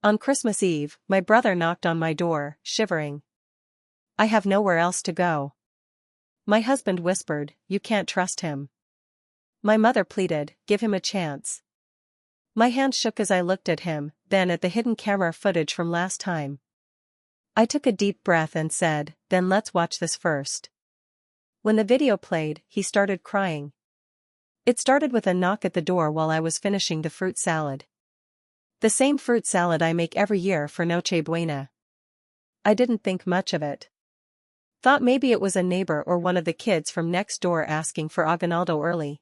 On Christmas Eve, my brother knocked on my door, shivering. I have nowhere else to go. My husband whispered, you can't trust him. My mother pleaded, give him a chance. My hand shook as I looked at him, then at the hidden camera footage from last time. I took a deep breath and said, then let's watch this first. When the video played, he started crying. It started with a knock at the door while I was finishing the fruit salad. The same fruit salad I make every year for Noche Buena. I didn't think much of it. Thought maybe it was a neighbor or one of the kids from next door asking for aguinaldo early.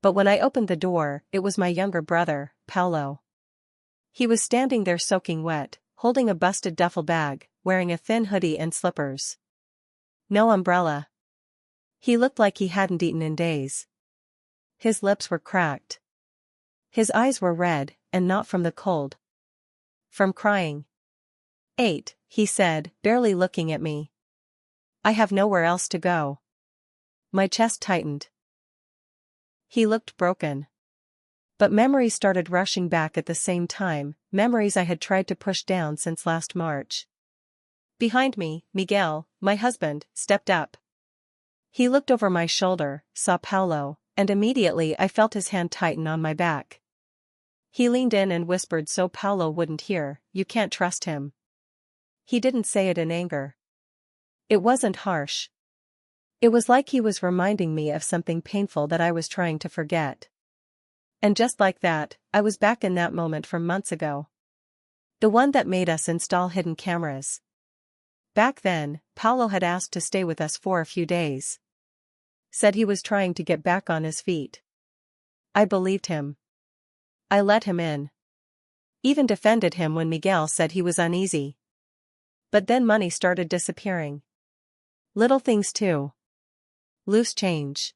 But when I opened the door, it was my younger brother, Paulo. He was standing there soaking wet, holding a busted duffel bag, wearing a thin hoodie and slippers. No umbrella. He looked like he hadn't eaten in days. His lips were cracked. His eyes were red, and not from the cold. From crying. 8, he said, barely looking at me. I have nowhere else to go. My chest tightened. He looked broken. But memories started rushing back at the same time, memories I had tried to push down since last March. Behind me, Miguel, my husband, stepped up. He looked over my shoulder, saw Paulo, and immediately I felt his hand tighten on my back. He leaned in and whispered so Paulo wouldn't hear, you can't trust him. He didn't say it in anger. It wasn't harsh. It was like he was reminding me of something painful that I was trying to forget. And just like that, I was back in that moment from months ago. The one that made us install hidden cameras. Back then, Paulo had asked to stay with us for a few days. Said he was trying to get back on his feet. I believed him. I let him in. Even defended him when Miguel said he was uneasy. But then money started disappearing. Little things too. Loose change.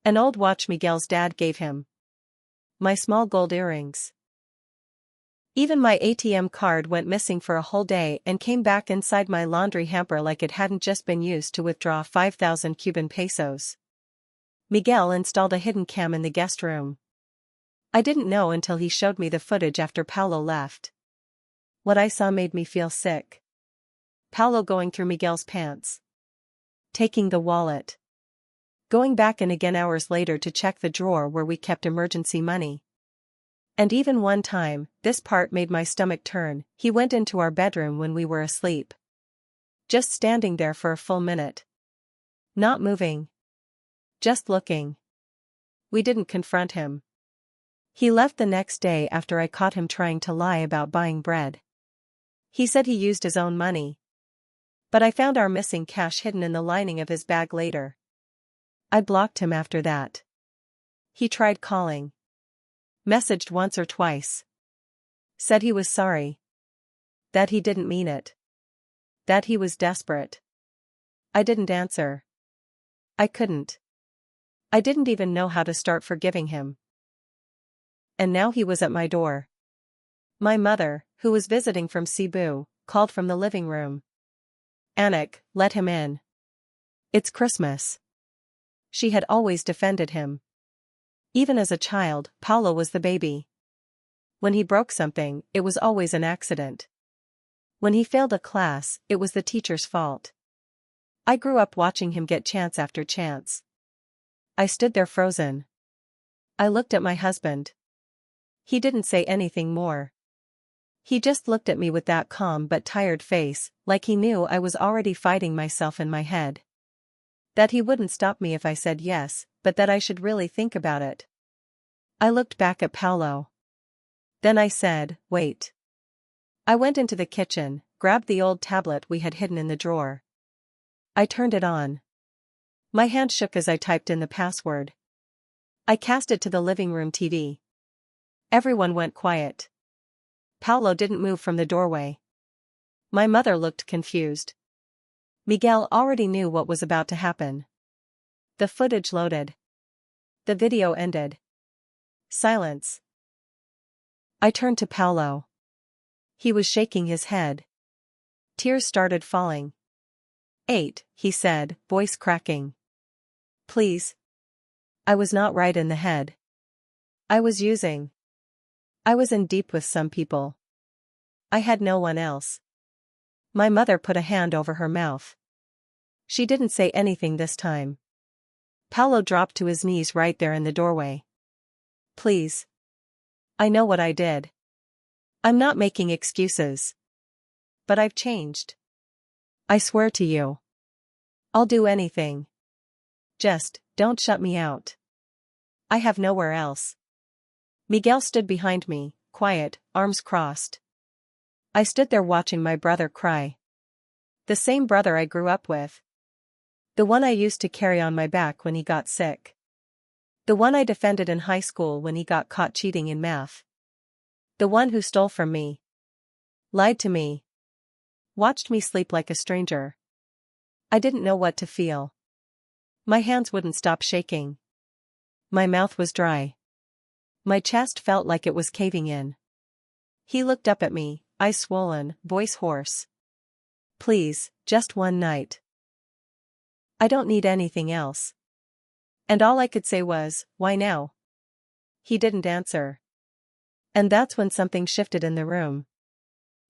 An old watch Miguel's dad gave him. My small gold earrings. Even my ATM card went missing for a whole day and came back inside my laundry hamper like it hadn't just been used to withdraw 5,000 Cuban pesos. Miguel installed a hidden cam in the guest room. I didn't know until he showed me the footage after Paulo left. What I saw made me feel sick. Paulo going through Miguel's pants. Taking the wallet. Going back in again hours later to check the drawer where we kept emergency money. And even one time, this part made my stomach turn, he went into our bedroom when we were asleep. Just standing there for a full minute. Not moving. Just looking. We didn't confront him. He left the next day after I caught him trying to lie about buying bread. He said he used his own money. But I found our missing cash hidden in the lining of his bag later. I blocked him after that. He tried calling. Messaged once or twice. Said he was sorry. That he didn't mean it. That he was desperate. I didn't answer. I couldn't. I didn't even know how to start forgiving him. And now he was at my door. My mother, who was visiting from Cebu, called from the living room. Anik, let him in. It's Christmas. She had always defended him. Even as a child, Paulo was the baby. When he broke something, it was always an accident. When he failed a class, it was the teacher's fault. I grew up watching him get chance after chance. I stood there frozen. I looked at my husband. He didn't say anything more. He just looked at me with that calm but tired face, like he knew I was already fighting myself in my head. That he wouldn't stop me if I said yes, but that I should really think about it. I looked back at Paulo. Then I said, wait. I went into the kitchen, grabbed the old tablet we had hidden in the drawer. I turned it on. My hand shook as I typed in the password. I cast it to the living room TV. Everyone went quiet. Paulo didn't move from the doorway. My mother looked confused. Miguel already knew what was about to happen. The footage loaded. The video ended. Silence. I turned to Paulo. He was shaking his head. Tears started falling. 8, he said, voice cracking. Please. I was not right in the head. I was in deep with some people. I had no one else. My mother put a hand over her mouth. She didn't say anything this time. Paolo dropped to his knees right there in the doorway. Please. I know what I did. I'm not making excuses. But I've changed. I swear to you. I'll do anything. Just, don't shut me out. I have nowhere else. Miguel stood behind me, quiet, arms crossed. I stood there watching my brother cry. The same brother I grew up with. The one I used to carry on my back when he got sick. The one I defended in high school when he got caught cheating in math. The one who stole from me. Lied to me. Watched me sleep like a stranger. I didn't know what to feel. My hands wouldn't stop shaking. My mouth was dry. My chest felt like it was caving in. He looked up at me, eyes swollen, voice hoarse. Please, just one night. I don't need anything else. And all I could say was, why now? He didn't answer. And that's when something shifted in the room.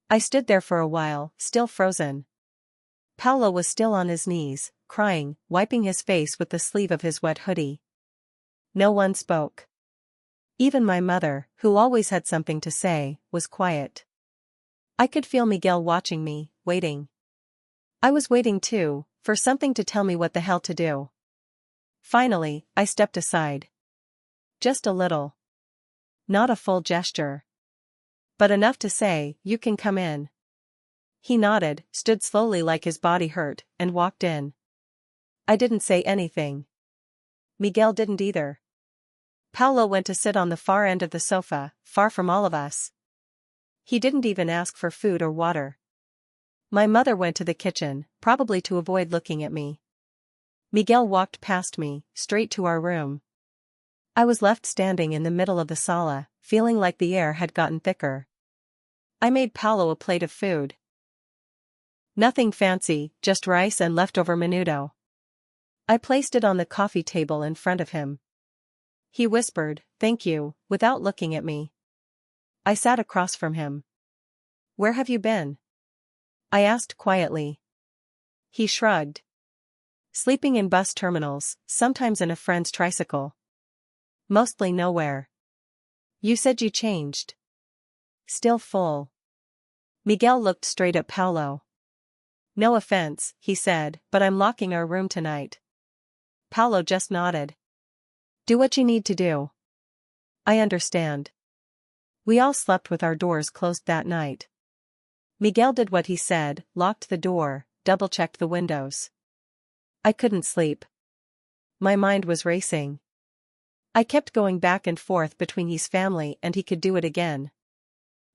I stood there for a while, still frozen. Paolo was still on his knees, crying, wiping his face with the sleeve of his wet hoodie. No one spoke. Even my mother, who always had something to say, was quiet. I could feel Miguel watching me, waiting. I was waiting too, for something to tell me what the hell to do. Finally, I stepped aside. Just a little. Not a full gesture. But enough to say, you can come in. He nodded, stood slowly like his body hurt, and walked in. I didn't say anything. Miguel didn't either. Paolo went to sit on the far end of the sofa, far from all of us. He didn't even ask for food or water. My mother went to the kitchen, probably to avoid looking at me. Miguel walked past me, straight to our room. I was left standing in the middle of the sala, feeling like the air had gotten thicker. I made Paolo a plate of food. Nothing fancy, just rice and leftover menudo. I placed it on the coffee table in front of him. He whispered, "Thank you," without looking at me. I sat across from him. "Where have you been?" I asked quietly. He shrugged. "Sleeping in bus terminals, sometimes in a friend's tricycle. Mostly nowhere." "You said you changed." "Still full." Miguel looked straight at Paolo. "No offense," he said, "but I'm locking our room tonight." Paolo just nodded. "Do what you need to do. I understand." We all slept with our doors closed that night. Miguel did what he said, locked the door, double-checked the windows. I couldn't sleep. My mind was racing. I kept going back and forth between his family and he could do it again.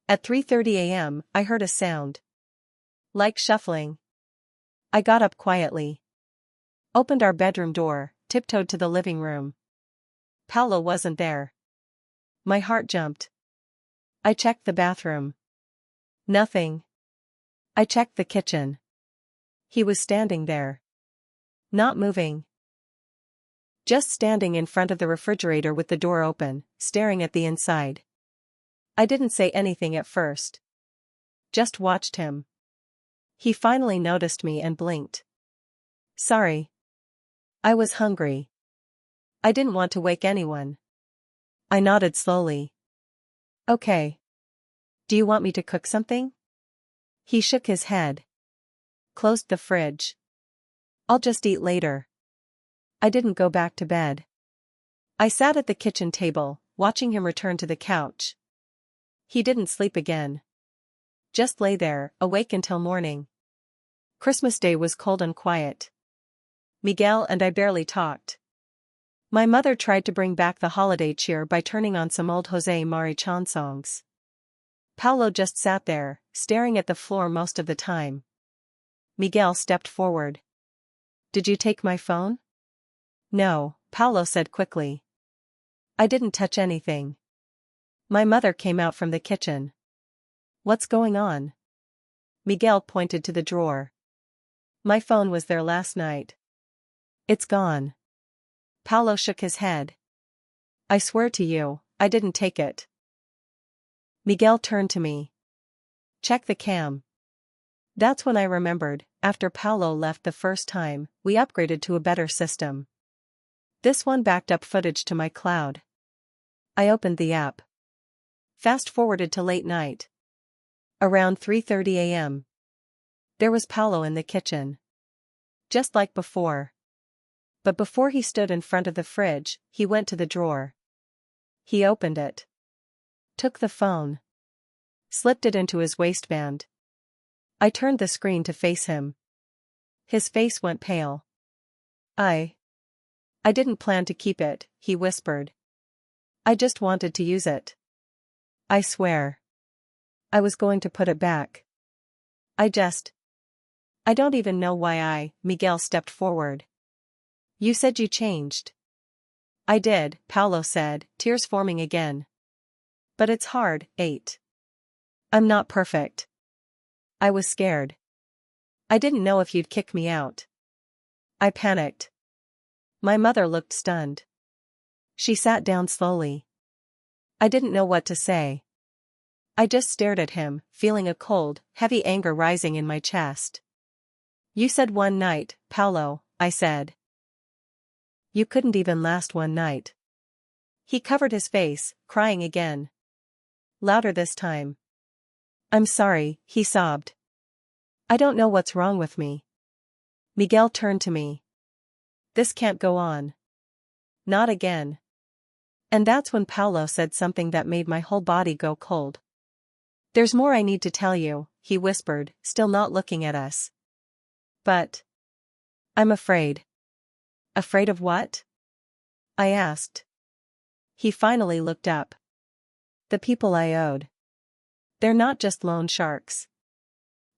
At 3:30 a.m., I heard a sound. Like shuffling. I got up quietly. Opened our bedroom door, tiptoed to the living room. Paolo wasn't there. My heart jumped. I checked the bathroom. Nothing. I checked the kitchen. He was standing there. Not moving. Just standing in front of the refrigerator with the door open, staring at the inside. I didn't say anything at first. Just watched him. He finally noticed me and blinked. "Sorry. I was hungry. I didn't want to wake anyone." I nodded slowly. "Okay. Do you want me to cook something?" He shook his head. Closed the fridge. "I'll just eat later." I didn't go back to bed. I sat at the kitchen table, watching him return to the couch. He didn't sleep again. Just lay there, awake until morning. Christmas Day was cold and quiet. Miguel and I barely talked. My mother tried to bring back the holiday cheer by turning on some old Jose Marichan songs. Paolo just sat there, staring at the floor most of the time. Miguel stepped forward. "Did you take my phone?" "No," Paolo said quickly. "I didn't touch anything." My mother came out from the kitchen. "What's going on?" Miguel pointed to the drawer. "My phone was there last night." "It's gone." Paolo shook his head. "I swear to you, I didn't take it." Miguel turned to me. Check the cam. That's when I remembered, after Paolo left the first time, we upgraded to a better system. This one backed up footage to my cloud. I opened the app. Fast forwarded to late night. Around 3:30 a.m. There was Paolo in the kitchen. Just like before. But before he stood in front of the fridge, he went to the drawer. He opened it. Took the phone. Slipped it into his waistband. I turned the screen to face him. His face went pale. I didn't plan to keep it, he whispered. I just wanted to use it. I swear. I was going to put it back. I don't even know why Miguel stepped forward. You said you changed. I did, Paolo said, tears forming again. But it's hard, 8. I'm not perfect. I was scared. I didn't know if you'd kick me out. I panicked. My mother looked stunned. She sat down slowly. I didn't know what to say. I just stared at him, feeling a cold, heavy anger rising in my chest. You said one night, Paolo, I said. You couldn't even last one night. He covered his face, crying again. Louder this time. I'm sorry, he sobbed. I don't know what's wrong with me. Miguel turned to me. This can't go on. Not again. And that's when Paolo said something that made my whole body go cold. There's more I need to tell you, he whispered, still not looking at us. But I'm afraid. Afraid of what? I asked. He finally looked up. The people I owed. They're not just loan sharks.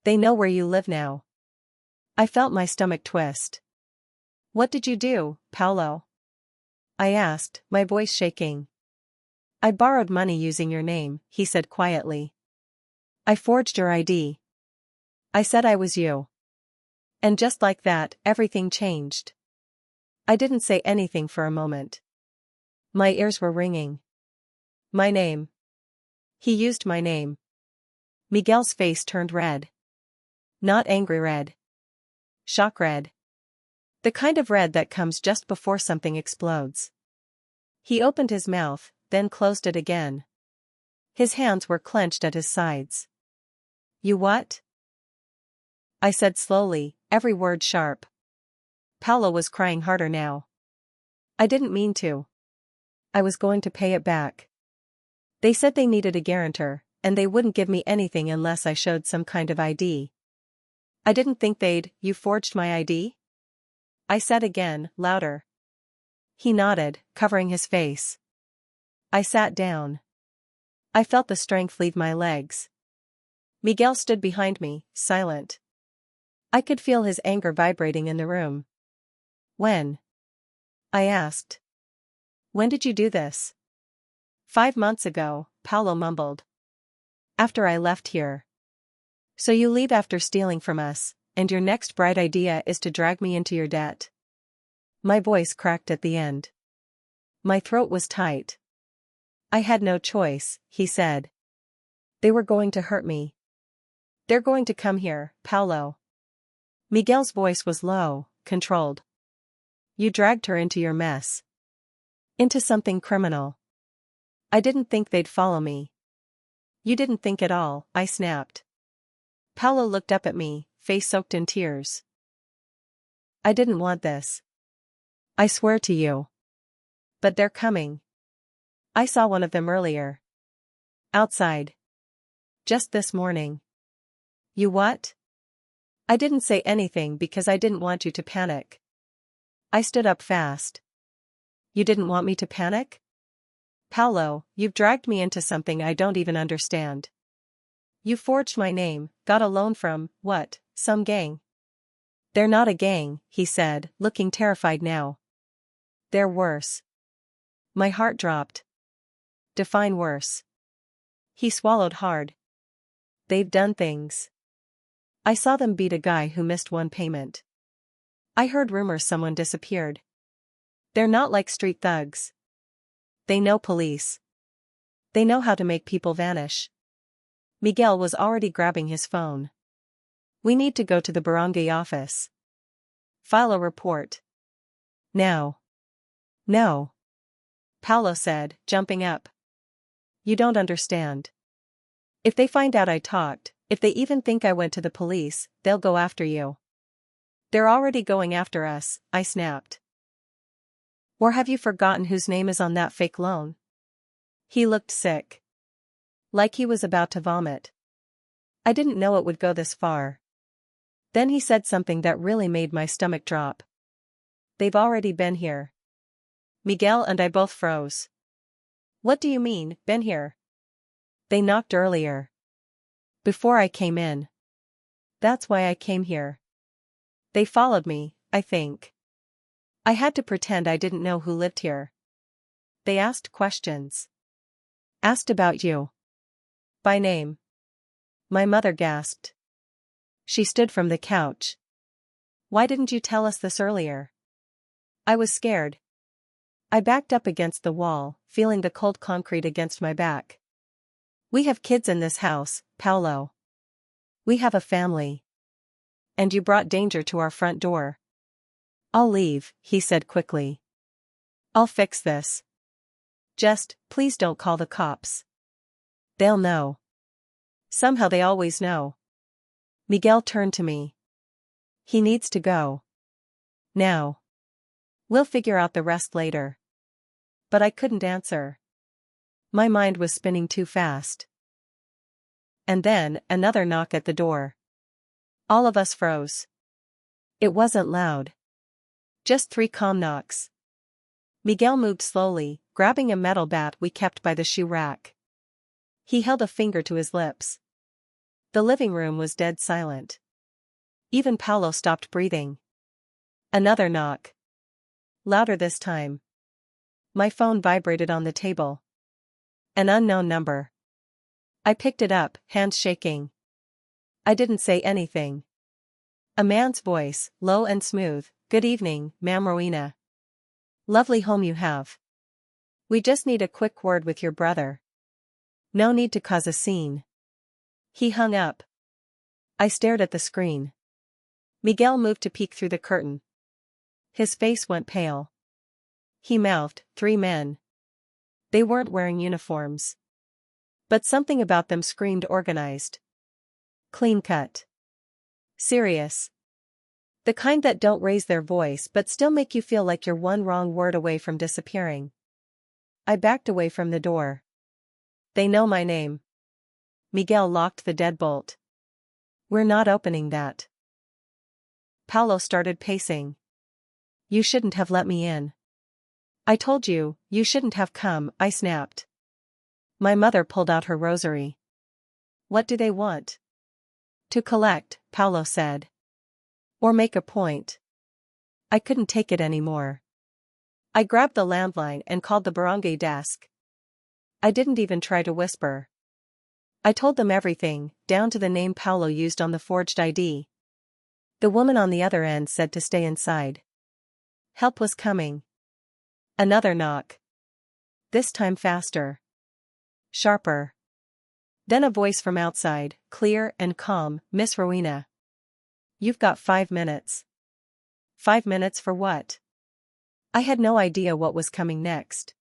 They know where you live now. I felt my stomach twist. What did you do, Paolo? I asked, my voice shaking. I borrowed money using your name, he said quietly. I forged your ID. I said I was you. And just like that, everything changed. I didn't say anything for a moment. My ears were ringing. My name. He used my name. Miguel's face turned red. Not angry red. Shock red. The kind of red that comes just before something explodes. He opened his mouth, then closed it again. His hands were clenched at his sides. You what? I said slowly, every word sharp. Paolo was crying harder now. I didn't mean to. I was going to pay it back. They said they needed a guarantor, and they wouldn't give me anything unless I showed some kind of ID. I didn't think you forged my ID? I said again, louder. He nodded, covering his face. I sat down. I felt the strength leave my legs. Miguel stood behind me, silent. I could feel his anger vibrating in the room. When? I asked. When did you do this? 5 months ago, Paolo mumbled. After I left here. So you leave after stealing from us, and your next bright idea is to drag me into your debt. My voice cracked at the end. My throat was tight. I had no choice, he said. They were going to hurt me. They're going to come here, Paolo. Miguel's voice was low, controlled. You dragged her into your mess. Into something criminal. I didn't think they'd follow me. You didn't think at all, I snapped. Paolo looked up at me, face soaked in tears. I didn't want this. I swear to you. But they're coming. I saw one of them earlier. Outside. Just this morning. You what? I didn't say anything because I didn't want you to panic. I stood up fast. You didn't want me to panic? Paolo, you've dragged me into something I don't even understand. You forged my name, got a loan from, what, some gang? They're not a gang, he said, looking terrified now. They're worse. My heart dropped. Define worse. He swallowed hard. They've done things. I saw them beat a guy who missed one payment. I heard rumors someone disappeared. They're not like street thugs. They know police. They know how to make people vanish. Miguel was already grabbing his phone. We need to go to the barangay office. File a report. Now. No. Paulo said, jumping up. You don't understand. If they find out I talked, if they even think I went to the police, they'll go after you. They're already going after us, I snapped. Or have you forgotten whose name is on that fake loan? He looked sick. Like he was about to vomit. I didn't know it would go this far. Then he said something that really made my stomach drop. They've already been here. Miguel and I both froze. What do you mean, been here? They knocked earlier. Before I came in. That's why I came here. They followed me, I think. I had to pretend I didn't know who lived here. They asked questions. Asked about you. By name. My mother gasped. She stood from the couch. Why didn't you tell us this earlier? I was scared. I backed up against the wall, feeling the cold concrete against my back. We have kids in this house, Paulo. We have a family. And you brought danger to our front door. I'll leave, he said quickly. I'll fix this. Just, please don't call the cops. They'll know. Somehow they always know. Miguel turned to me. He needs to go. Now. We'll figure out the rest later. But I couldn't answer. My mind was spinning too fast. And then, another knock at the door. All of us froze. It wasn't loud. Just 3 calm knocks. Miguel moved slowly, grabbing a metal bat we kept by the shoe rack. He held a finger to his lips. The living room was dead silent. Even Paulo stopped breathing. Another knock. Louder this time. My phone vibrated on the table. An unknown number. I picked it up, hands shaking. I didn't say anything. A man's voice, low and smooth. Good evening, Ma'am Rowena. Lovely home you have. We just need a quick word with your brother. No need to cause a scene. He hung up. I stared at the screen. Miguel moved to peek through the curtain. His face went pale. He mouthed, 3 men. They weren't wearing uniforms. But something about them screamed organized. Clean-cut. Serious. The kind that don't raise their voice but still make you feel like you're one wrong word away from disappearing. I backed away from the door. They know my name. Miguel locked the deadbolt. We're not opening that. Paulo started pacing. You shouldn't have let me in. I told you, you shouldn't have come, I snapped. My mother pulled out her rosary. What do they want? To collect, Paulo said. Or make a point. I couldn't take it anymore. I grabbed the landline and called the barangay desk. I didn't even try to whisper. I told them everything, down to the name Paulo used on the forged ID. The woman on the other end said to stay inside. Help was coming. Another knock. This time faster. Sharper. Then a voice from outside, clear and calm, Miss Rowena. You've got 5 minutes. 5 minutes for what? I had no idea what was coming next.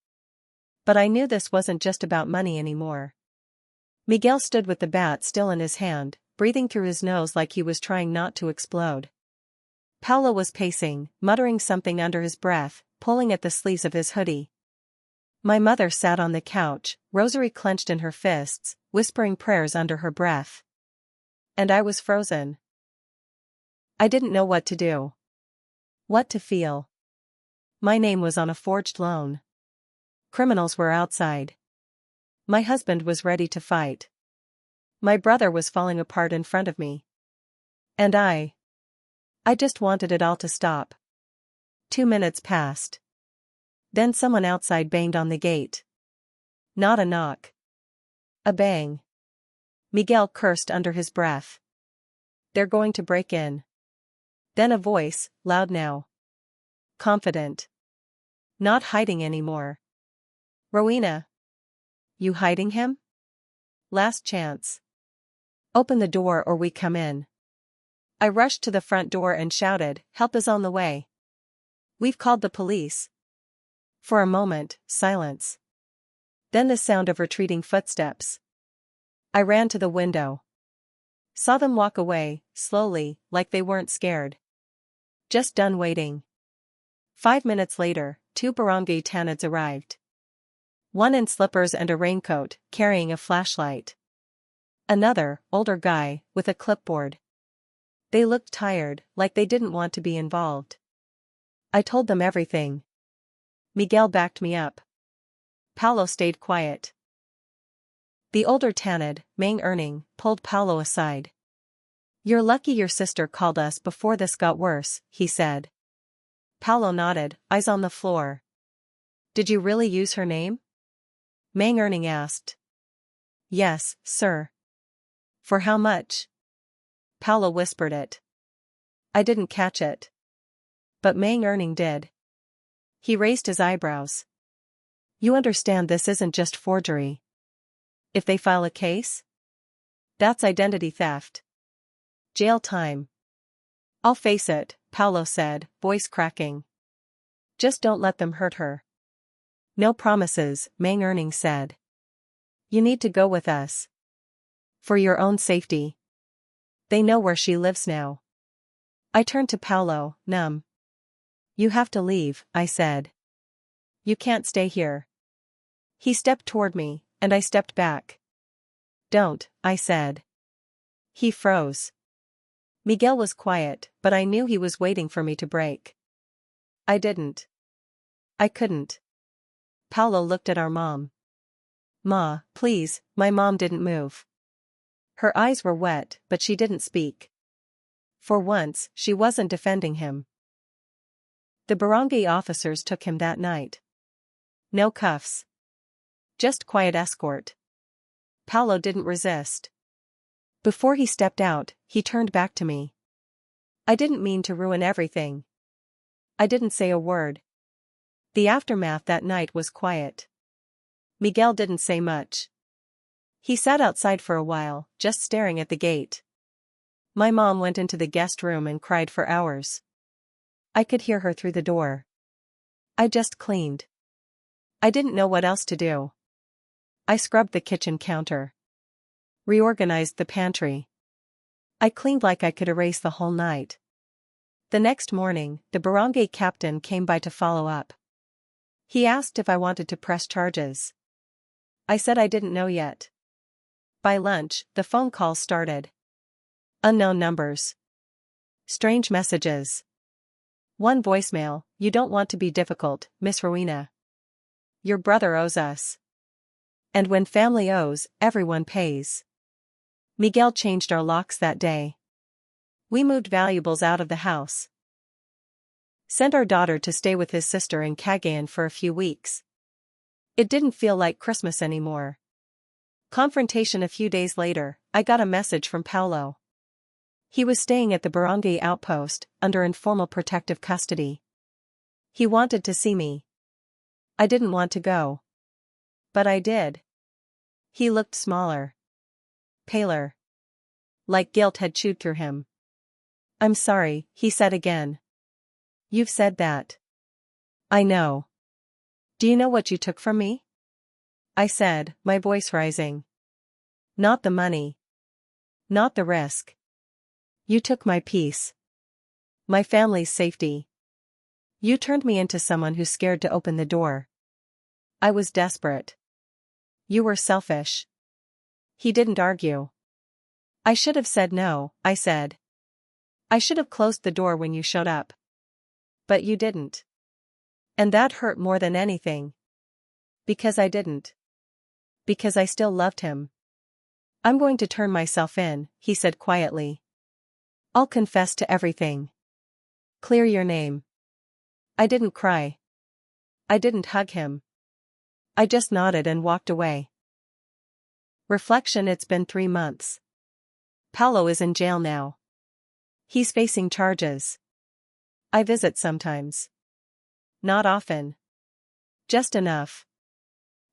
But I knew this wasn't just about money anymore. Miguel stood with the bat still in his hand, breathing through his nose like he was trying not to explode. Paulo was pacing, muttering something under his breath, pulling at the sleeves of his hoodie. My mother sat on the couch, rosary clenched in her fists, whispering prayers under her breath. And I was frozen. I didn't know what to do. What to feel. My name was on a forged loan. Criminals were outside. My husband was ready to fight. My brother was falling apart in front of me. And I just wanted it all to stop. 2 minutes passed. Then someone outside banged on the gate. Not a knock. A bang. Miguel cursed under his breath. They're going to break in. Then a voice, loud now. Confident. Not hiding anymore. Rowena. You hiding him? Last chance. Open the door or we come in. I rushed to the front door and shouted, "Help is on the way. We've called the police." For a moment, silence. Then the sound of retreating footsteps. I ran to the window. Saw them walk away, slowly, like they weren't scared. Just done waiting. 5 minutes later, 2 barangay tanids arrived. One in slippers and a raincoat, carrying a flashlight. Another, older guy, with a clipboard. They looked tired, like they didn't want to be involved. I told them everything. Miguel backed me up. Paulo stayed quiet. The older tanid, Mang Erning, pulled Paulo aside. "You're lucky your sister called us before this got worse," he said. Paulo nodded, eyes on the floor. "Did you really use her name?" Mang Erning asked. "Yes, sir." "For how much?" Paulo whispered it. I didn't catch it. But Mang Erning did. He raised his eyebrows. "You understand this isn't just forgery. If they file a case? That's identity theft. Jail time." "I'll face it," Paulo said, voice cracking. "Just don't let them hurt her." "No promises," Mang Erning said. "You need to go with us. For your own safety. They know where she lives now." I turned to Paulo, numb. "You have to leave," I said. "You can't stay here." He stepped toward me, and I stepped back. "Don't," I said. He froze. Miguel was quiet, but I knew he was waiting for me to break. I didn't. I couldn't. Paulo looked at our mom. "Ma, please," my mom didn't move. Her eyes were wet, but she didn't speak. For once, she wasn't defending him. The barangay officers took him that night. No cuffs. Just quiet escort. Paulo didn't resist. Before he stepped out, he turned back to me. "I didn't mean to ruin everything." I didn't say a word. The aftermath that night was quiet. Miguel didn't say much. He sat outside for a while, just staring at the gate. My mom went into the guest room and cried for hours. I could hear her through the door. I just cleaned. I didn't know what else to do. I scrubbed the kitchen counter. Reorganized the pantry. I cleaned like I could erase the whole night. The next morning, the barangay captain came by to follow up. He asked if I wanted to press charges. I said I didn't know yet. By lunch, the phone calls started. Unknown numbers. Strange messages. One voicemail: "You don't want to be difficult, Miss Rowena. Your brother owes us. And when family owes, everyone pays." Miguel changed our locks that day. We moved valuables out of the house. Sent our daughter to stay with his sister in Cagayan for a few weeks. It didn't feel like Christmas anymore. Confrontation. A few days later, I got a message from Paulo. He was staying at the barangay outpost, under informal protective custody. He wanted to see me. I didn't want to go. But I did. He looked smaller. Paler. Like guilt had chewed through him. "I'm sorry," he said again. "You've said that. I know. Do you know what you took from me?" I said, my voice rising. "Not the money. Not the risk. You took my peace. My family's safety. You turned me into someone who's scared to open the door. I was desperate. You were selfish." He didn't argue. "I should have said no," I said. "I should have closed the door when you showed up. But you didn't. And that hurt more than anything. Because I didn't. Because I still loved him." "I'm going to turn myself in," he said quietly. "I'll confess to everything. Clear your name." I didn't cry. I didn't hug him. I just nodded and walked away. Reflection. It's been 3 months. Paulo is in jail now. He's facing charges. I visit sometimes. Not often. Just enough.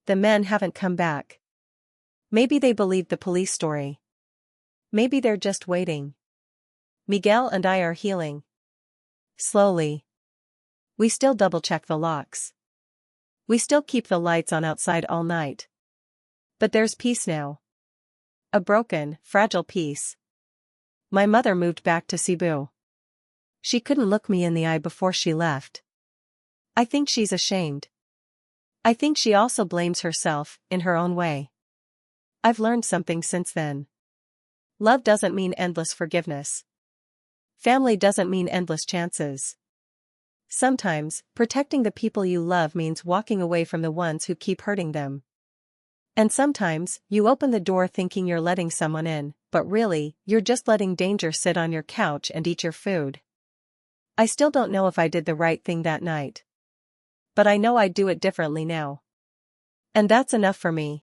The men haven't come back. Maybe they believed the police story. Maybe they're just waiting. Miguel and I are healing. Slowly. We still double-check the locks. We still keep the lights on outside all night. But there's peace now. A broken, fragile peace. My mother moved back to Cebu. She couldn't look me in the eye before she left. I think she's ashamed. I think she also blames herself, in her own way. I've learned something since then. Love doesn't mean endless forgiveness. Family doesn't mean endless chances. Sometimes, protecting the people you love means walking away from the ones who keep hurting them. And sometimes, you open the door thinking you're letting someone in, but really, you're just letting danger sit on your couch and eat your food. I still don't know if I did the right thing that night. But I know I'd do it differently now. And that's enough for me.